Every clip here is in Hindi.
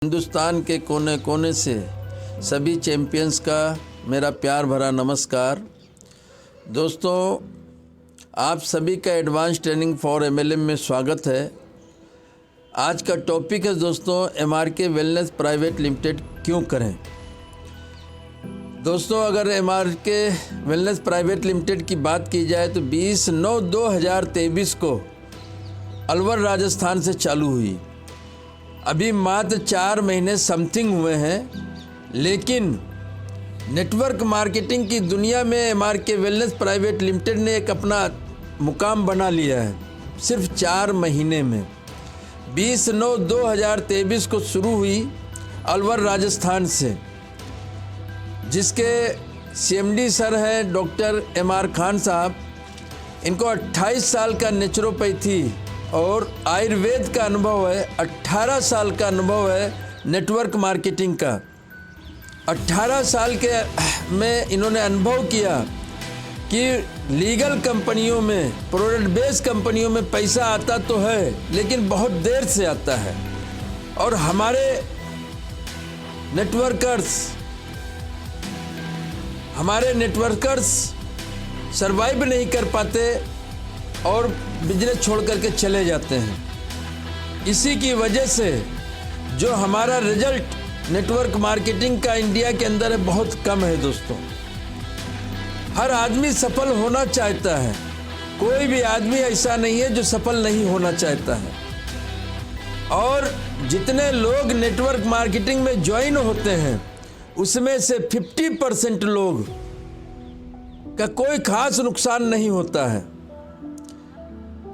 हिंदुस्तान के कोने कोने से सभी चैंपियंस का मेरा प्यार भरा नमस्कार। दोस्तों, आप सभी का एडवांस ट्रेनिंग फॉर एमएलएम में स्वागत है। आज का टॉपिक है दोस्तों, एमआरके वेलनेस प्राइवेट लिमिटेड क्यों करें। दोस्तों, अगर एमआरके वेलनेस प्राइवेट लिमिटेड की बात की जाए तो 20/9/2023 को अलवर राजस्थान से चालू हुई। अभी मात्र 4 महीने समथिंग हुए हैं, लेकिन नेटवर्क मार्केटिंग की दुनिया में एमआरके वेलनेस प्राइवेट लिमिटेड ने एक अपना मुकाम बना लिया है। सिर्फ 4 महीने में 20/9/2023 को शुरू हुई अलवर राजस्थान से, जिसके सीएमडी सर हैं डॉक्टर एमआर खान साहब। इनको 28 साल का नेचुरोपैथी और आयुर्वेद का अनुभव है। 18 साल का अनुभव है नेटवर्क मार्केटिंग का। 18 साल के में इन्होंने अनुभव किया कि लीगल कंपनियों में, प्रोडक्ट बेस्ड कंपनियों में पैसा आता तो है, लेकिन बहुत देर से आता है। और हमारे नेटवर्कर्स सर्वाइव नहीं कर पाते और बिजनेस छोड़ करके चले जाते हैं। इसी की वजह से जो हमारा रिजल्ट नेटवर्क मार्केटिंग का इंडिया के अंदर है बहुत कम है। दोस्तों, हर आदमी सफल होना चाहता है, कोई भी आदमी ऐसा नहीं है जो सफल नहीं होना चाहता है। और जितने लोग नेटवर्क मार्केटिंग में ज्वाइन होते हैं उसमें से 50% लोग का कोई खास नुकसान नहीं होता है,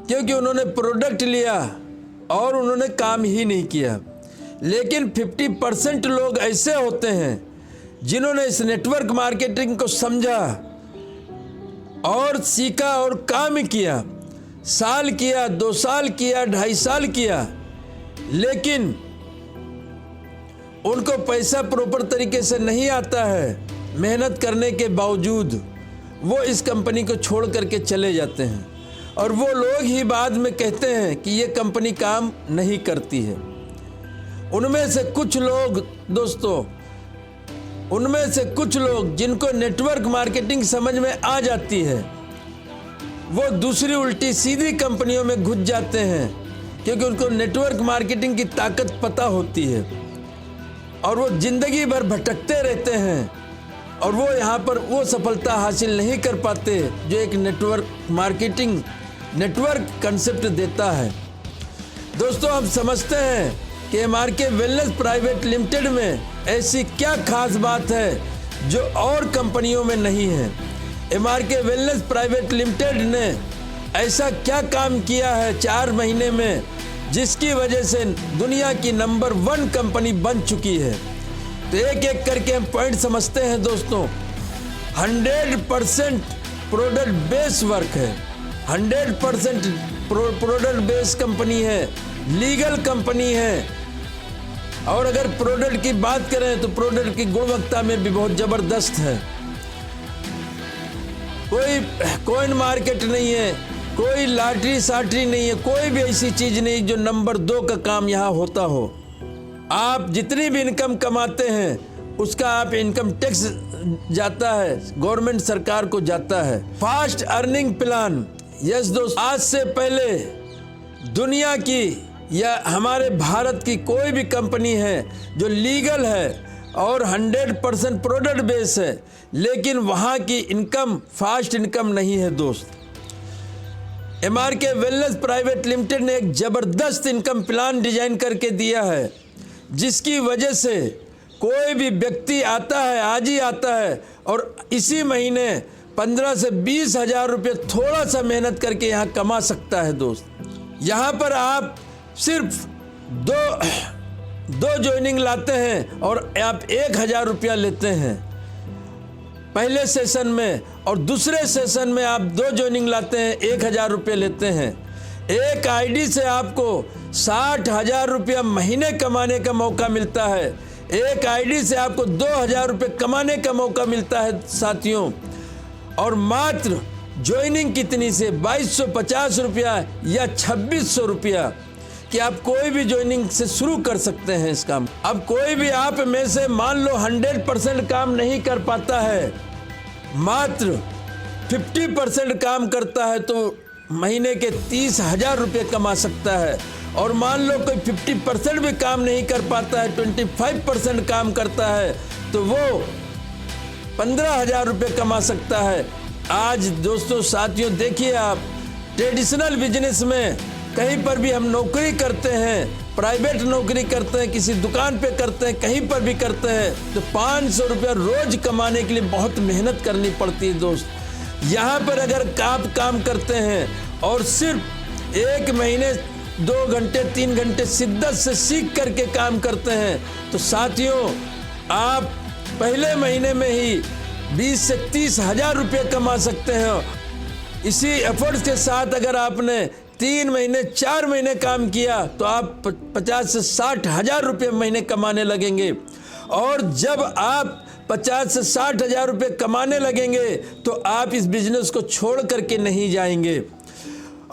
क्योंकि उन्होंने प्रोडक्ट लिया और उन्होंने काम ही नहीं किया। लेकिन 50% लोग ऐसे होते हैं जिन्होंने इस नेटवर्क मार्केटिंग को समझा और सीखा और काम किया। साल किया, 2 साल किया, 2.5 साल किया, लेकिन उनको पैसा प्रॉपर तरीके से नहीं आता है। मेहनत करने के बावजूद वो इस कंपनी को छोड़ करके चले जाते हैं, और वो लोग ही बाद में कहते हैं कि ये कंपनी काम नहीं करती है। उनमें से कुछ लोग दोस्तों, जिनको नेटवर्क मार्केटिंग समझ में आ जाती है, वो दूसरी उल्टी सीधी कंपनियों में घुस जाते हैं, क्योंकि उनको नेटवर्क मार्केटिंग की ताकत पता होती है। और वो जिंदगी भर भटकते रहते हैं और वो यहाँ पर वो सफलता हासिल नहीं कर पाते जो एक नेटवर्क कंसेप्ट देता है। दोस्तों, हम समझते हैं कि एमआरके वेलनेस प्राइवेट लिमिटेड में ऐसी क्या खास बात है जो और कंपनियों में नहीं है। एमआरके वेलनेस प्राइवेट लिमिटेड ने ऐसा क्या काम किया है 4 महीने में, जिसकी वजह से दुनिया की नंबर 1 कंपनी बन चुकी है। तो एक एक करके हम पॉइंट समझते हैं। दोस्तों, 100% प्रोडक्ट बेस्ड वर्क है, 100% प्रोडक्ट बेस्ड कंपनी है, लीगल कंपनी है। और अगर प्रोडक्ट की बात करें तो प्रोडक्ट की गुणवत्ता में भी बहुत ज़बरदस्त है। कोई कॉइन मार्केट नहीं है, कोई लॉटरी साटरी नहीं है, कोई भी ऐसी चीज़ नहीं जो नंबर 2 का काम यहाँ होता हो। आप जितनी भी इनकम कमाते हैं उसका आप इनकम टैक्स जाता है, गवर्नमेंट सरकार को जाता है। फास्ट अर्निंग प्लान, यस दोस्त, आज से पहले दुनिया की या हमारे भारत की कोई भी कंपनी है जो लीगल है और 100% प्रोडक्ट बेस है, लेकिन वहाँ की इनकम फास्ट इनकम नहीं है। दोस्त, एमआरके वेलनेस प्राइवेट लिमिटेड ने एक ज़बरदस्त इनकम प्लान डिजाइन करके दिया है, जिसकी वजह से कोई भी व्यक्ति आता है, आज ही आता है, और इसी महीने 15 से 20 हज़ार रुपये थोड़ा सा मेहनत करके यहाँ कमा सकता है। दोस्त, यहाँ पर आप सिर्फ दो ज्वाइनिंग लाते हैं और आप 1,000 रुपया लेते हैं पहले सेशन में, और दूसरे सेशन में आप 2 ज्वाइनिंग लाते हैं, 1,000 रुपये लेते हैं। एक आईडी से आपको 60,000 रुपया महीने कमाने का मौका मिलता है। एक आईडी से आपको 2,000 रुपये कमाने का मौका मिलता है साथियों। और मात्र ज्वाइनिंग कितनी से 2,250 रुपया या 2,600 रुपया, कि आप कोई भी ज्वाइनिंग से शुरू कर सकते हैं इस काम। अब कोई भी आप में से मान लो 100% काम नहीं कर पाता है, मात्र 50% काम करता है तो महीने के 30,000 रुपये कमा सकता है। और मान लो कोई 50% भी काम नहीं कर पाता है, 25% काम करता है तो वो 15,000 रुपये कमा सकता है। आज दोस्तों साथियों देखिए, आप ट्रेडिशनल बिजनेस में कहीं पर भी हम नौकरी करते हैं, प्राइवेट नौकरी करते हैं, किसी दुकान पे करते हैं, कहीं पर भी करते हैं तो 500 रुपया रोज कमाने के लिए बहुत मेहनत करनी पड़ती है दोस्त। यहाँ पर अगर आप काम करते हैं और सिर्फ 1 महीने 2 घंटे 3 घंटे शिद्दत से सीख करके काम करते हैं तो साथियों आप पहले महीने में ही 20 से 30,000 रुपये कमा सकते हैं। इसी एफर्ट्स के साथ अगर आपने 3 महीने 4 महीने काम किया तो आप 50 से 60,000 रुपये महीने कमाने लगेंगे। और जब आप 50 से 60,000 रुपये कमाने लगेंगे तो आप इस बिजनेस को छोड़ करके नहीं जाएंगे।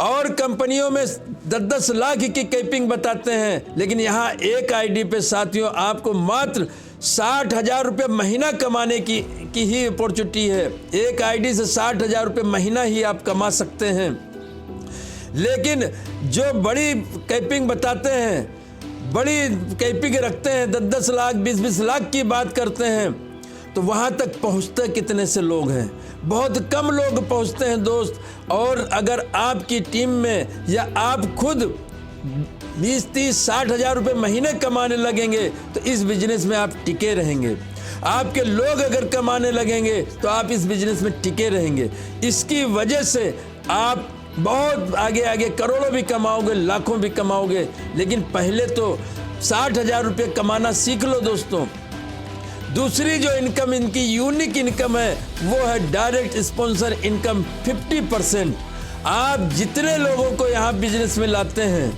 और कंपनियों में 10-10 लाख की कैपिंग बताते हैं, लेकिन यहाँ एक आईडी पे साथियों आपको मात्र 60,000 रुपये महीना कमाने की ही अपॉर्चुनिटी है। एक आईडी से 60,000 रुपये महीना ही आप कमा सकते हैं। लेकिन जो बड़ी कैपिंग बताते हैं, बड़ी कैपिंग रखते हैं, 10-10 लाख 20-20 लाख की बात करते हैं, तो वहाँ तक पहुँचते कितने से लोग हैं? बहुत कम लोग पहुँचते हैं दोस्त। और अगर आपकी टीम में या आप खुद 20-30-60,000 रुपये महीने कमाने लगेंगे तो इस बिजनेस में आप टिके रहेंगे। आपके लोग अगर कमाने लगेंगे तो आप इस बिजनेस में टिके रहेंगे। इसकी वजह से आप बहुत आगे आगे करोड़ों भी कमाओगे, लाखों भी कमाओगे। लेकिन पहले तो 60,000 रुपये कमाना सीख लो दोस्तों। दूसरी जो इनकम इनकी यूनिक इनकम है वो है डायरेक्ट स्पॉन्सर इनकम 50%। आप जितने लोगों को यहाँ बिजनेस में लाते हैं,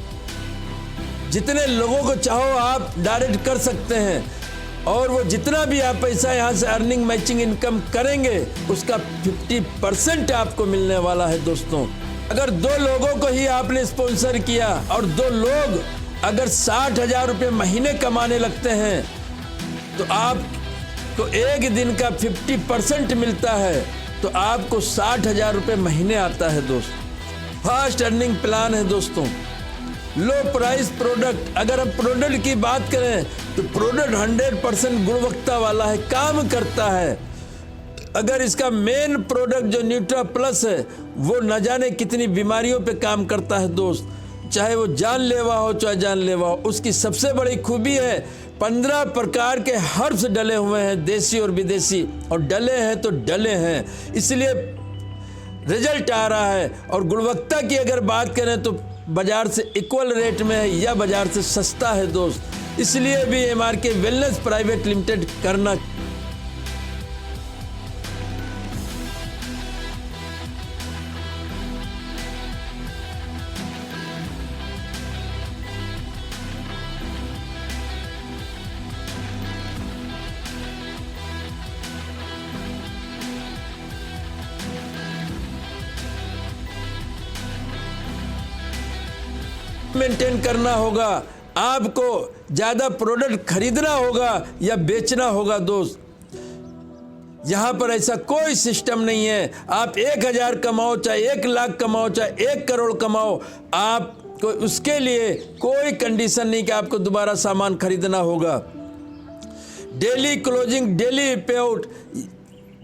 जितने लोगों को चाहो आप डायरेक्ट कर सकते हैं, और वो जितना भी आप पैसा यहाँ से अर्निंग मैचिंग इनकम करेंगे उसका 50% आपको मिलने वाला है दोस्तों। अगर 2 लोगों को ही आपने स्पॉन्सर किया और 2 लोग अगर 60,000 रुपये महीने कमाने लगते हैं तो आपको एक दिन का 50% मिलता है, तो आपको 60,000 रुपये महीने आता है दोस्त। फास्ट अर्निंग प्लान है दोस्तों। लो प्राइस प्रोडक्ट, अगर हम प्रोडक्ट की बात करें तो प्रोडक्ट 100% गुणवत्ता वाला है, काम करता है। अगर इसका मेन प्रोडक्ट जो न्यूट्रा प्लस है वो न जाने कितनी बीमारियों पे काम करता है दोस्त, चाहे वो जानलेवा हो चाहे जानलेवा हो। उसकी सबसे बड़ी खूबी है 15 प्रकार के हर्ब्स डले हुए हैं, देसी और विदेशी, और डले हैं तो डले हैं, इसलिए रिजल्ट आ रहा है। और गुणवत्ता की अगर बात करें तो बाजार से इक्वल रेट में है या बाजार से सस्ता है दोस्त। इसलिए भी MRK वेलनेस प्राइवेट लिमिटेड करना। मेंटेन करना होगा, आपको ज़्यादा प्रोडक्ट खरीदना होगा या बेचना होगा दोस्त। यहाँ पर ऐसा कोई सिस्टम नहीं है। आप 1,000 कमाओ चाहे 1 लाख कमाओ चाहे 1 करोड़ कमाओ, आपको उसके लिए कोई कंडीशन नहीं कि आपको दोबारा सामान खरीदना होगा। डेली क्लोजिंग, डेली पे आउट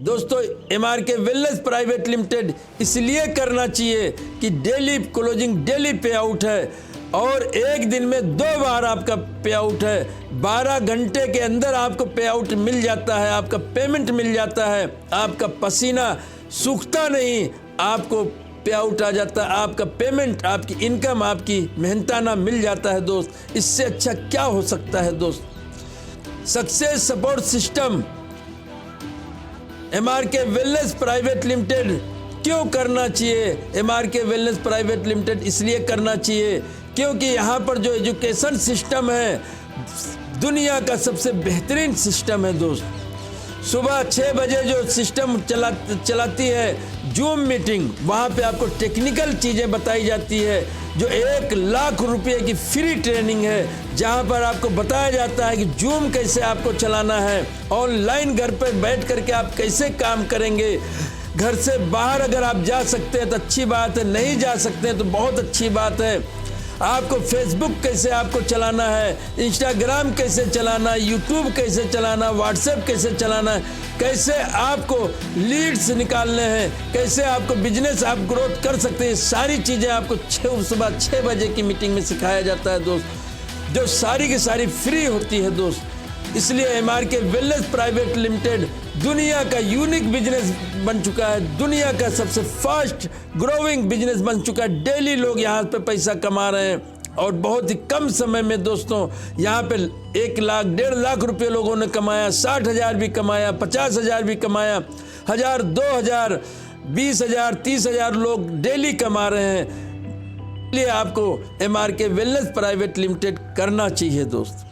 दोस्तों MRK वेलनेस प्राइवेट लिमिटेड इसलिए करना चाहिए कि डेली क्लोजिंग, डेली पे आउट है और एक दिन में 2 बार आपका पे आउट है। 12 घंटे के अंदर आपको पे आउट मिल जाता है, आपका पेमेंट मिल जाता है, आपका पसीना सूखता नहीं, आपको पे आउट आ जाता है, आपका पेमेंट, आपकी इनकम, आपकी मेहनताना मिल जाता है दोस्त। इससे अच्छा क्या हो सकता है दोस्त। Success support system MRK wellness private limited क्यों करना चाहिए? MRK वेलनेस प्राइवेट लिमिटेड इसलिए करना चाहिए क्योंकि यहाँ पर जो एजुकेशन सिस्टम है दुनिया का सबसे बेहतरीन सिस्टम है दोस्त। सुबह 6 बजे जो सिस्टम चलाती है जूम मीटिंग, वहाँ पे आपको टेक्निकल चीज़ें बताई जाती है। जो 1 लाख रुपए की फ्री ट्रेनिंग है, जहां पर आपको बताया जाता है कि जूम कैसे आपको चलाना है, ऑनलाइन घर पर बैठ करके आप कैसे काम करेंगे। घर से बाहर अगर आप जा सकते हैं तो अच्छी बात है, नहीं जा सकते हैं तो बहुत अच्छी बात है। आपको फेसबुक कैसे आपको चलाना है, इंस्टाग्राम कैसे चलाना है, यूट्यूब कैसे चलाना, व्हाट्सएप कैसे चलाना है, कैसे आपको लीड्स निकालने हैं, कैसे आपको बिजनेस आप ग्रोथ कर सकते हैं, सारी चीज़ें आपको सुबह 6 बजे की मीटिंग में सिखाया जाता है दोस्त, जो सारी की सारी फ्री होती है दोस्त। इसलिए MRK वेलनेस प्राइवेट लिमिटेड दुनिया का यूनिक बिजनेस बन चुका है, दुनिया का सबसे फास्ट ग्रोइंग बिजनेस बन चुका है। डेली लोग यहाँ पे पैसा कमा रहे हैं और बहुत ही कम समय में दोस्तों यहाँ पे 1 लाख 1.5 लाख रुपए लोगों ने कमाया, 60,000 भी कमाया, 50,000 भी कमाया, 1,000, 2,000, 20,000, 30,000 लोग डेली कमा रहे हैं। इसलिए आपको MRK वेलनेस प्राइवेट लिमिटेड करना चाहिए दोस्त।